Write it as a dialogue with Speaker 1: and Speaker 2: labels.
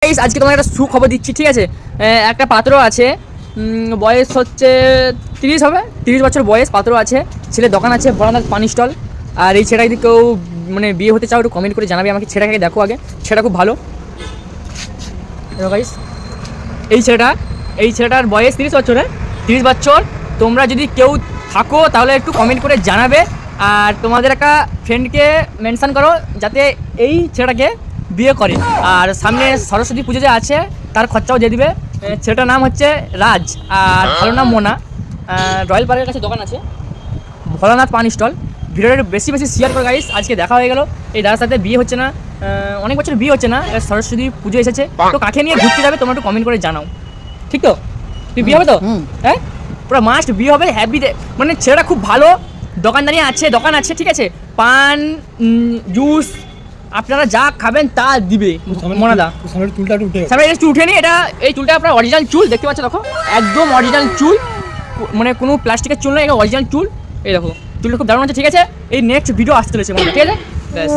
Speaker 1: আজকে তোমার একটা সুখবর দিচ্ছি, ঠিক আছে? একটা পাত্র আছে, বয়স হচ্ছে 30 হবে, 30 বছর বয়স, পাত্র আছে, ছেলে দোকান আছে, ভোলানাথ পানি স্টল। আর এই ছেলেটা যদি কেউ মানে বিয়ে হতে চাও একটু কমেন্ট করে জানাবে আমাকে। ছেলেটাকে দেখো আগে, ছেলেটা খুব ভালো। গাইস এই ছেলেটার বয়স 30 বছর। 30 বছর। তোমরা যদি কেউ থাকো তাহলে একটু কমেন্ট করে জানাবে, আর তোমাদের একটা ফ্রেন্ডকে মেনশন করো যাতে এই ছেলেটাকে বিয়ে করে। আর সামনে সরস্বতী পুজো যে আছে তার খরচাও দিয়ে দিবে। ছেলেটার নাম হচ্ছে রাজ, আর ভালো নাম মোনা। রয়্যাল পার্কের কাছে দোকান আছে, ভোলানাথ পান স্টল। ভিডিওটা বেশি বেশি শেয়ার করে গাইস। আজকে দেখা হয়ে গেল, এই দাদার সাথে বিয়ে হচ্ছে না, অনেক বছর বিয়ে হচ্ছে না, সরস্বতী পুজো এসেছে, তো কাকে নিয়ে ঘুরতে যাবে তোমরা একটু কমেন্ট করে জানাও, ঠিক তো? তুই বিয়ে হবে তো? হ্যাঁ, পুরো মাস্ট বিয়ে হবে। হ্যাপি, মানে ছেলেটা খুব ভালো, দোকানদারি আছে, দোকান আছে, ঠিক আছে, পান জুস আপনারা যা খাবেন তা দিবে মোনাদা। সামনে একটু উঠে নি, এটা এই চুলটা আপনার অরিজিনাল চুল, দেখতে পাচ্ছ, দেখো একদম অরিজিনাল চুল, মানে কোনো প্লাস্টিকের চুল নয়, এটা অরিজিনাল চুল। এই দেখো চুলটা খুব দারুণ আছে, ঠিক আছে? এই নেক্সট ভিডিও আসতে চলেছে, ঠিক আছে? ব্যাস।